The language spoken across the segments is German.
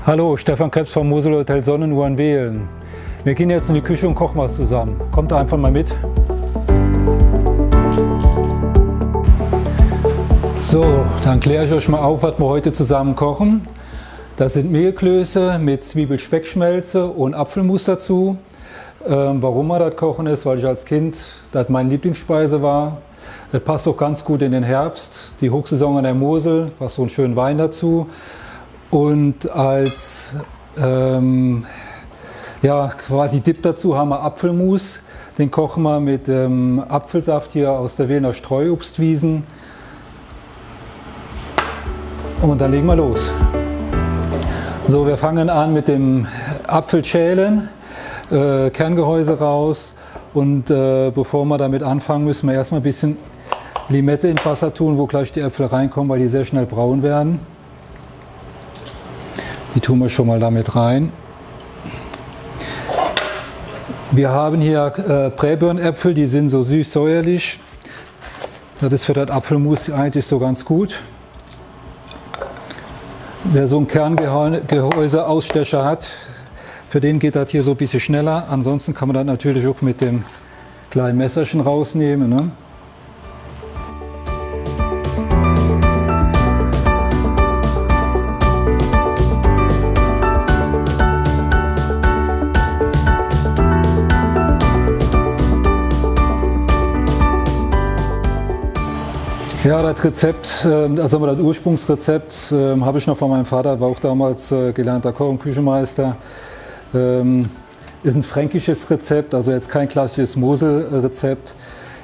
Hallo, Stefan Krebs vom Mosel Hotel Sonnenuhr in Wehlen. Wir gehen jetzt in die Küche und kochen was zusammen. Kommt da einfach mal mit. So, dann kläre ich euch mal auf, was wir heute zusammen kochen. Das sind Mehlklöße mit Zwiebelspeckschmelze und Apfelmus dazu. Warum wir das kochen ist, weil ich als Kind das meine Lieblingsspeise war. Das passt auch ganz gut in den Herbst, die Hochsaison an der Mosel, passt so einen schönen Wein dazu. Und als quasi Dip dazu haben wir Apfelmus. Den kochen wir mit Apfelsaft hier aus der Wehlener Streuobstwiesen. Und dann legen wir los. So, wir fangen an mit dem Apfelschälen, Kerngehäuse raus. Und bevor wir damit anfangen, müssen wir erstmal ein bisschen Limette ins Wasser tun, wo gleich die Äpfel reinkommen, weil die sehr schnell braun werden. Die tun wir schon mal damit rein. Wir haben hier Präbirnäpfel, die sind so süß-säuerlich. Das ist für das Apfelmus eigentlich so ganz gut. Wer so ein Kerngehäuse-Ausstecher hat, für den geht das hier so ein bisschen schneller. Ansonsten kann man das natürlich auch mit dem kleinen Messerchen rausnehmen, ne? Ja, das Rezept, also das Ursprungsrezept habe ich noch von meinem Vater, war auch damals gelernter Koch und Küchenmeister. Ist ein fränkisches Rezept, also jetzt kein klassisches Mosel-Rezept.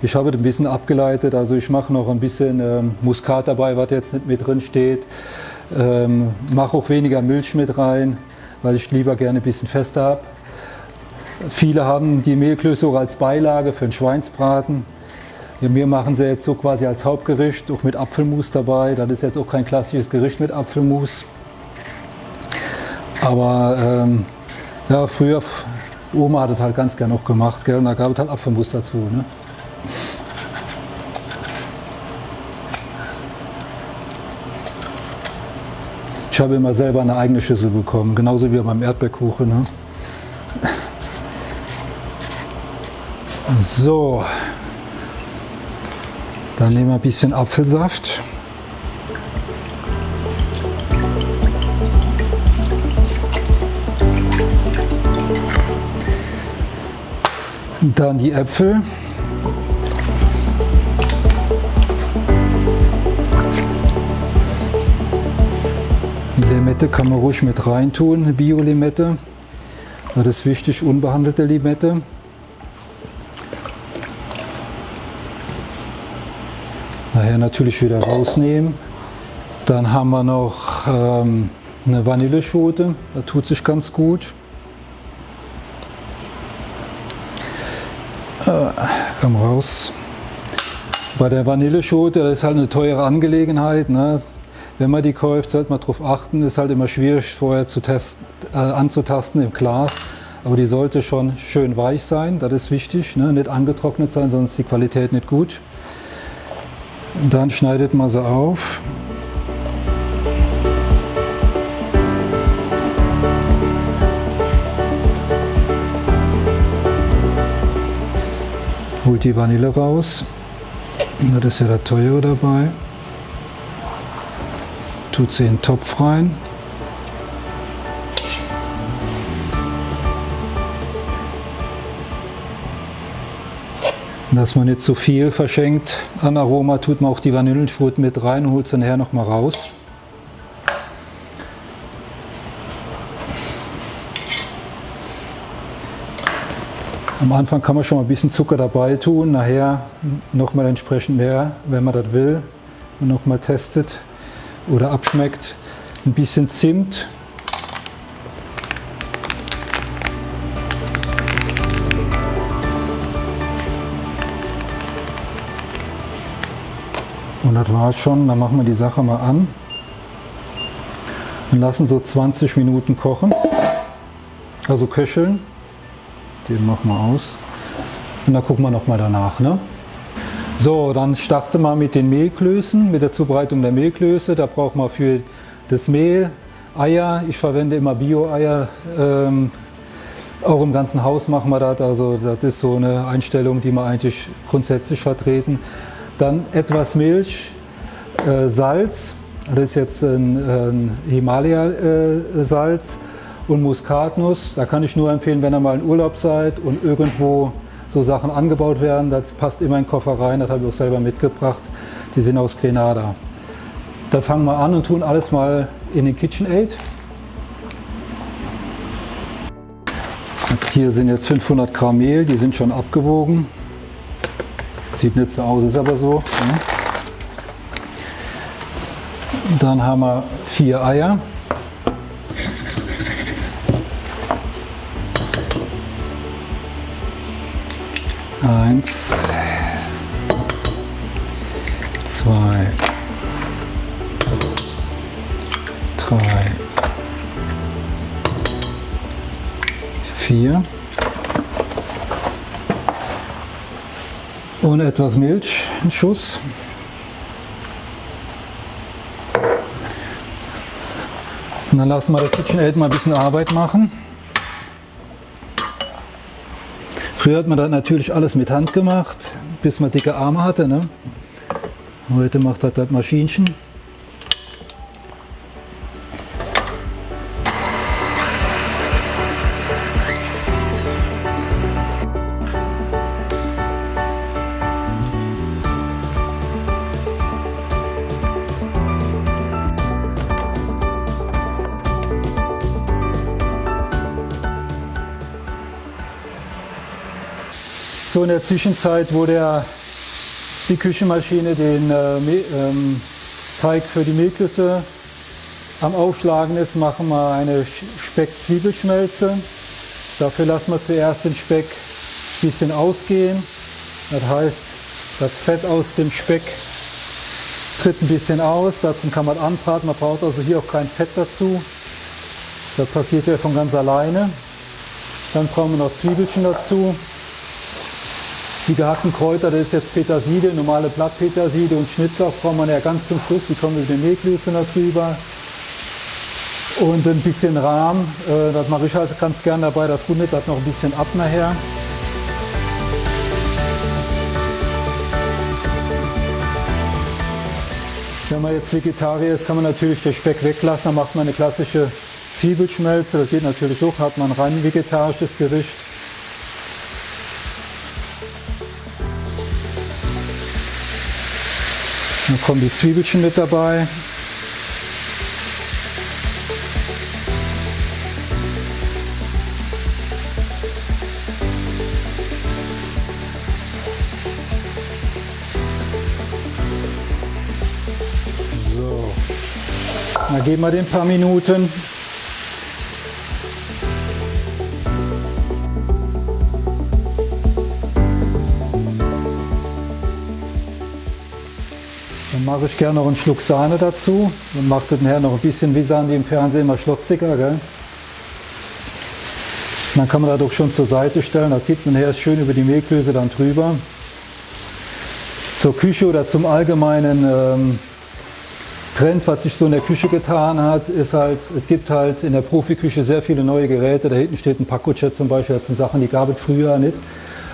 Ich habe das ein bisschen abgeleitet, also ich mache noch ein bisschen Muskat dabei, was jetzt nicht mit drin steht. Mache auch weniger Milch mit rein, weil ich lieber gerne ein bisschen fester habe. Viele haben die Mehlklöße auch als Beilage für den Schweinsbraten. Wir machen sie jetzt so quasi als Hauptgericht, auch mit Apfelmus dabei. Das ist jetzt auch kein klassisches Gericht mit Apfelmus. Aber ja, früher, Oma hat es halt ganz gerne noch gemacht, gell? Und da gab es halt Apfelmus dazu. Ne? Ich habe immer selber eine eigene Schüssel bekommen, genauso wie beim Erdbeerkuchen. Ne? So. Dann nehmen wir ein bisschen Apfelsaft. Und dann die Äpfel. Die Limette kann man ruhig mit reintun, eine Bio-Limette. Das ist wichtig, unbehandelte Limette. Nachher natürlich wieder rausnehmen. Dann haben wir noch eine Vanilleschote, das tut sich ganz gut. Komm raus. Bei der Vanilleschote, das ist halt eine teure Angelegenheit. Ne? Wenn man die kauft, sollte man darauf achten. Ist halt immer schwierig vorher anzutasten im Glas. Aber die sollte schon schön weich sein, das ist wichtig. Ne? Nicht angetrocknet sein, sonst ist die Qualität nicht gut. Dann schneidet man sie auf. Holt die Vanille raus. Das ist ja der teure dabei. Tut sie in den Topf rein. Dass man nicht zu viel verschenkt an Aroma, tut man auch die Vanillenschote mit rein und holt sie nachher noch mal raus. Am Anfang kann man schon mal ein bisschen Zucker dabei tun, nachher noch mal entsprechend mehr, wenn man das will und noch mal testet oder abschmeckt. Ein bisschen Zimt. Und das war's schon, dann machen wir die Sache mal an und lassen so 20 Minuten kochen, also köcheln. Den machen wir aus und dann gucken wir noch mal danach. Ne? So, dann starten wir mit den Mehlklößen, mit der Zubereitung der Mehlklöße. Da brauchen wir für das Mehl Eier, ich verwende immer Bio-Eier. Auch im ganzen Haus machen wir das. Also das ist so eine Einstellung, die wir eigentlich grundsätzlich vertreten. Dann etwas Milch, Salz. Das ist jetzt ein Himalaya-Salz und Muskatnuss. Da kann ich nur empfehlen, wenn ihr mal in Urlaub seid und irgendwo so Sachen angebaut werden. Das passt immer in den Koffer rein. Das habe ich auch selber mitgebracht. Die sind aus Grenada. Da fangen wir an und tun alles mal in den KitchenAid. Hier sind jetzt 500 Gramm Mehl, die sind schon abgewogen. Sieht nicht so aus, ist aber so. Ja. Dann haben wir 4 Eier. Eins, 2, 3, 4 und etwas Milch, ein Schuss. Und dann lassen wir das KitchenAid mal ein bisschen Arbeit machen. Früher hat man das natürlich alles mit Hand gemacht, bis man dicke Arme hatte. Ne? Heute macht das Maschinchen. So in der Zwischenzeit, wo die Küchenmaschine den Teig für die Mehlküsse am Aufschlagen ist, machen wir eine Speck-Zwiebelschmelze. Dafür lassen wir zuerst den Speck ein bisschen ausgehen. Das heißt, das Fett aus dem Speck tritt ein bisschen aus. Dazu kann man anbraten. Man braucht also hier auch kein Fett dazu. Das passiert ja von ganz alleine. Dann brauchen wir noch Zwiebelchen dazu. Die gehackten Kräuter, das ist jetzt Petersilie, normale Blattpetersilie und Schnittlauch braucht man ja ganz zum Schluss, die kommen mit den Mehlklößen darüber. Und ein bisschen Rahm, das mache ich halt ganz gern dabei, das rundet das noch ein bisschen ab nachher. Wenn man jetzt Vegetarier ist, kann man natürlich den Speck weglassen, dann macht man eine klassische Zwiebelschmelze, das geht natürlich auch, hat man ein rein vegetarisches Gericht. Dann kommen die Zwiebelchen mit dabei. So, dann geben wir den ein paar Minuten. Dann mache ich gerne noch einen Schluck Sahne dazu und mache das nachher noch ein bisschen, wie sagen die im Fernsehen, immer schlotziger. Gell? Dann kann man das auch schon zur Seite stellen, das gibt man nachher schön über die Mehlklöße dann drüber. Zur Küche oder zum allgemeinen Trend, was sich so in der Küche getan hat, ist halt, es gibt halt in der Profiküche sehr viele neue Geräte. Da hinten steht ein Packkutscher zum Beispiel, das sind Sachen, die gab es früher nicht.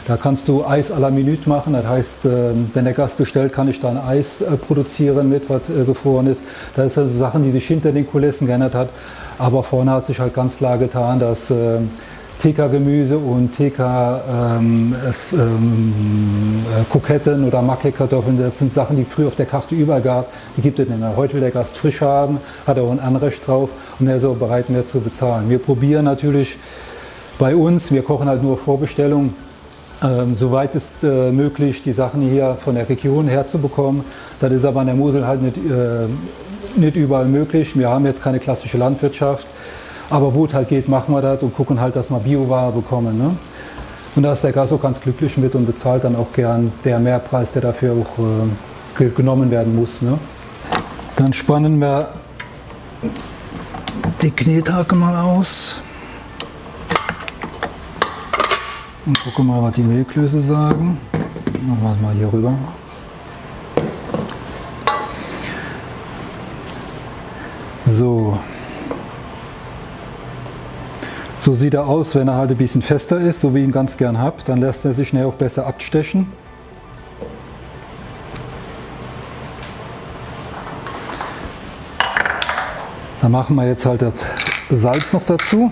Da kannst du Eis à la Minute machen, das heißt, wenn der Gast bestellt, kann ich dann Eis produzieren mit, was gefroren ist. Das sind also Sachen, die sich hinter den Kulissen geändert hat. Aber vorne hat sich halt ganz klar getan, dass TK-Gemüse und TK-Kroketten oder Macke-Kartoffeln, das sind Sachen, die es früher auf der Karte überall gab, die gibt es nicht mehr. Heute will der Gast frisch haben, hat auch ein Anrecht drauf und er ist auch bereit, mehr zu bezahlen. Wir probieren natürlich bei uns, wir kochen halt nur Vorbestellung, soweit ist möglich, die Sachen hier von der Region herzubekommen. Das ist aber an der Mosel halt nicht überall möglich. Wir haben jetzt keine klassische Landwirtschaft, aber wo es halt geht, machen wir das und gucken halt, dass wir Bioware bekommen. Ne? Und da ist der Gast auch ganz glücklich mit und bezahlt dann auch gern der Mehrpreis, der dafür auch genommen werden muss. Ne? Dann spannen wir die Knethaken mal aus. Und gucken mal, was die Mehlklöße sagen. Machen wir es mal hier rüber. So, So sieht er aus, wenn er halt ein bisschen fester ist, so wie ich ihn ganz gern habe. Dann lässt er sich schnell auch besser abstechen. Dann machen wir jetzt halt das Salz noch dazu.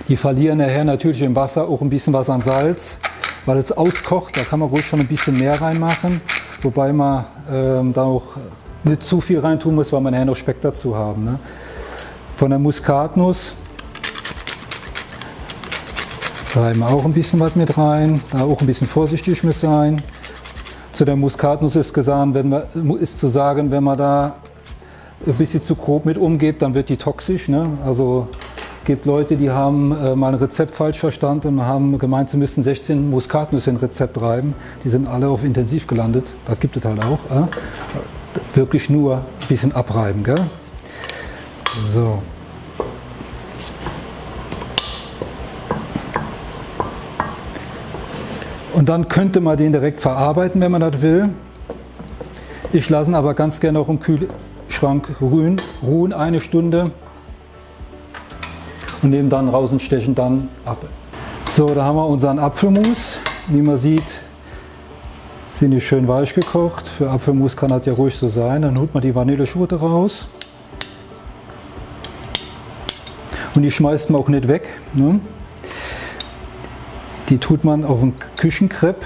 Die verlieren nachher natürlich im Wasser auch ein bisschen was an Salz, weil es auskocht. Da kann man ruhig schon ein bisschen mehr reinmachen, wobei man da auch nicht zu viel reintun muss, weil wir nachher noch Speck dazu haben. Ne? Von der Muskatnuss reiben wir auch ein bisschen was mit rein. Da auch ein bisschen vorsichtig muss sein. Zu der Muskatnuss ist zu sagen, wenn man da ein bisschen zu grob mit umgeht, dann wird die toxisch. Ne? Also es gibt Leute, die haben mal ein Rezept falsch verstanden und haben gemeint, sie müssten 16 Muskatnüsse in ein Rezept reiben. Die sind alle auf intensiv gelandet. Das gibt es halt auch. Wirklich nur ein bisschen abreiben. Gell? So. Und dann könnte man den direkt verarbeiten, wenn man das will. Ich lasse ihn aber ganz gerne auch im Kühlschrank ruhen 1 Stunde und nehme dann raus und stechen dann ab. So, da haben wir unseren Apfelmus. Wie man sieht, sind die schön weich gekocht. Für Apfelmus kann das ja ruhig so sein. Dann holt man die Vanilleschote raus. Und die schmeißt man auch nicht weg. Ne? Die tut man auf einen Küchenkrepp.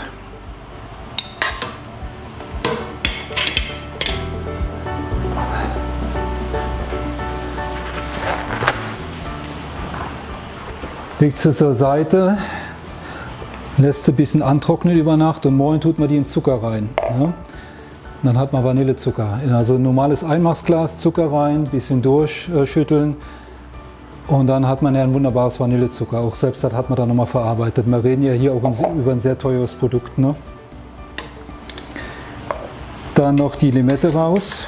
Legt sie zur Seite, lässt sie ein bisschen antrocknen über Nacht und morgen tut man die in Zucker rein. Ja? Dann hat man Vanillezucker. In also ein normales Einmachsglas Zucker rein, ein bisschen durchschütteln und dann hat man ja ein wunderbares Vanillezucker. Auch selbst das hat man dann nochmal verarbeitet. Wir reden ja hier auch über ein sehr teures Produkt. Ne? Dann noch die Limette raus.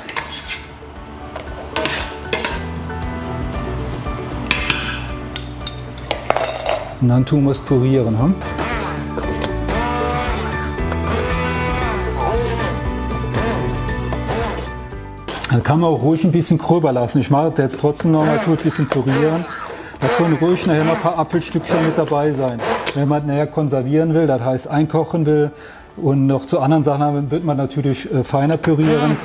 Und dann tun wir es pürieren. Hm? Dann kann man auch ruhig ein bisschen gröber lassen. Ich mache das jetzt trotzdem noch mal, ein bisschen pürieren. Da können ruhig nachher noch ein paar Apfelstückchen mit dabei sein. Wenn man nachher konservieren will, das heißt einkochen will und noch zu anderen Sachen wird man natürlich feiner pürieren.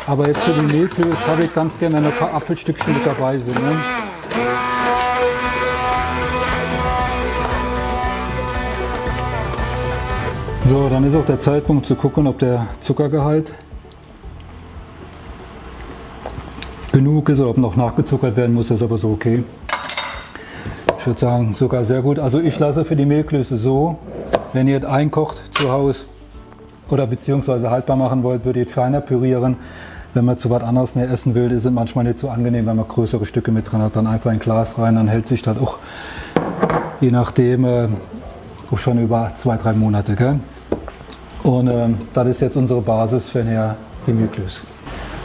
Aber jetzt für die Mehlklöße habe ich ganz gerne, wenn ein paar Apfelstückchen mit dabei sind. Ne? So, dann ist auch der Zeitpunkt zu gucken, ob der Zuckergehalt genug ist oder ob noch nachgezuckert werden muss, ist aber so okay. Ich würde sagen, sogar sehr gut. Also ich lasse für die Mehlklöße so, wenn ihr es einkocht zu Hause oder beziehungsweise haltbar machen wollt, würdet ihr feiner pürieren. Wenn man zu was anderes näher essen will, ist es manchmal nicht so angenehm, wenn man größere Stücke mit dran hat. Dann einfach ein Glas rein, dann hält sich das auch je nachdem auch schon über 2-3 Monate. Gell? Und das ist jetzt unsere Basis für die Mehlklöße.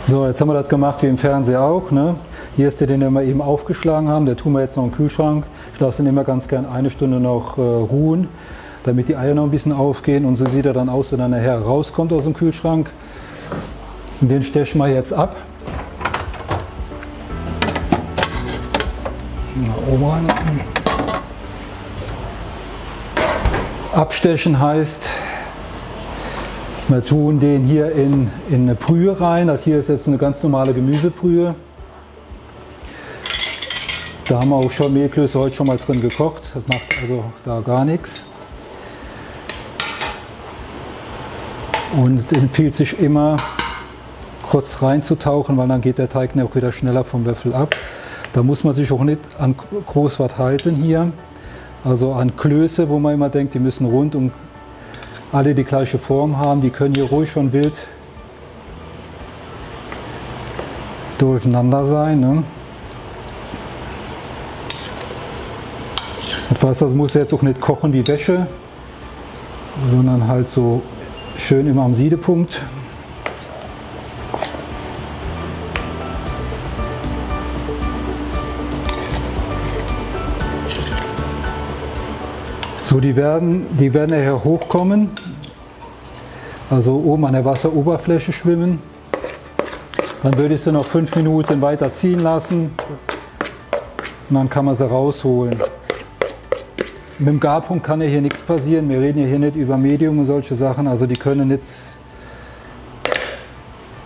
So, jetzt haben wir das gemacht wie im Fernseher auch. Ne? Hier ist der, den wir eben aufgeschlagen haben. Der tun wir jetzt noch im Kühlschrank. Ich lasse den immer ganz gern 1 Stunde noch ruhen, damit die Eier noch ein bisschen aufgehen. Und so sieht er dann aus, wenn er nachher rauskommt aus dem Kühlschrank. Und den stechen wir jetzt ab. Nach oben rein. Abstechen heißt, wir tun den hier in eine Brühe rein. Das hier ist jetzt eine ganz normale Gemüsebrühe. Da haben wir auch schon Mehlklöße heute schon mal drin gekocht. Das macht also da gar nichts. Und es empfiehlt sich immer kurz reinzutauchen, weil dann geht der Teig auch wieder schneller vom Löffel ab. Da muss man sich auch nicht an groß was halten hier. Also an Klöße, wo man immer denkt, die müssen rund und alle die gleiche Form haben, die können hier ruhig schon wild durcheinander sein. Ne? Das muss jetzt auch nicht kochen wie Wäsche, sondern halt so schön immer am Siedepunkt. So, die werden nachher hochkommen, also oben an der Wasseroberfläche schwimmen. Dann würde ich sie noch 5 Minuten weiter ziehen lassen. und dann kann man sie rausholen. Mit dem Garpunkt kann ja hier nichts passieren. Wir reden ja hier nicht über Medium und solche Sachen. Also die können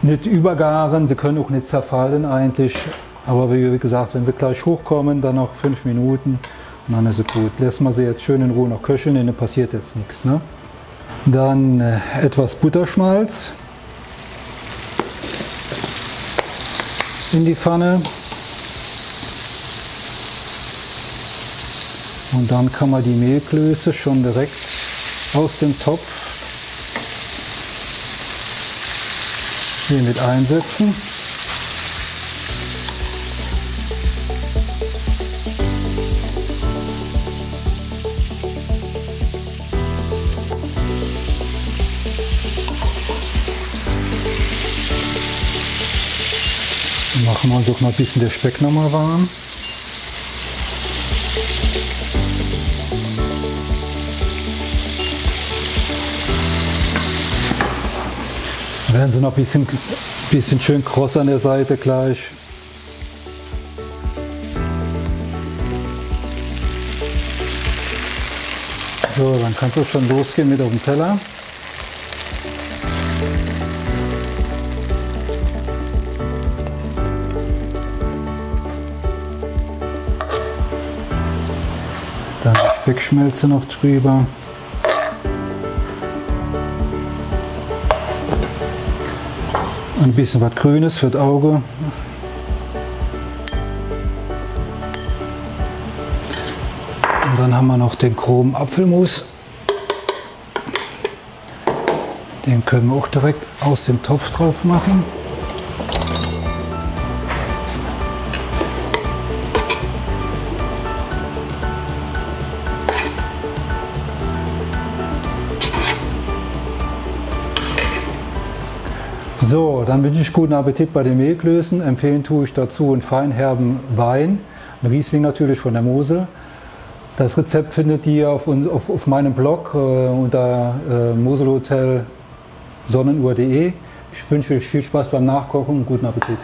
nicht übergaren, sie können auch nicht zerfallen eigentlich. Aber wie gesagt, wenn sie gleich hochkommen, dann noch 5 Minuten und dann ist es gut. Lässt man sie jetzt schön in Ruhe noch köcheln, dann passiert jetzt nichts. Ne? Dann etwas Butterschmalz in die Pfanne. Und dann kann man die Mehlklöße schon direkt aus dem Topf hier mit einsetzen. Dann machen wir uns auch mal ein bisschen der Speck nochmal warm. Dann werden sie noch ein bisschen schön kross an der Seite gleich. So, dann kann es schon losgehen mit auf dem Teller. Dann die Speckschmelze noch drüber. Ein bisschen was Grünes für das Auge. Und dann haben wir noch den groben Apfelmus. Den können wir auch direkt aus dem Topf drauf machen. So, dann wünsche ich guten Appetit bei den Mehlklößen. Empfehlen tue ich dazu einen feinherben Wein, einen Riesling natürlich von der Mosel. Das Rezept findet ihr auf meinem Blog unter moselhotelsonnenuhr.de. Ich wünsche euch viel Spaß beim Nachkochen und guten Appetit.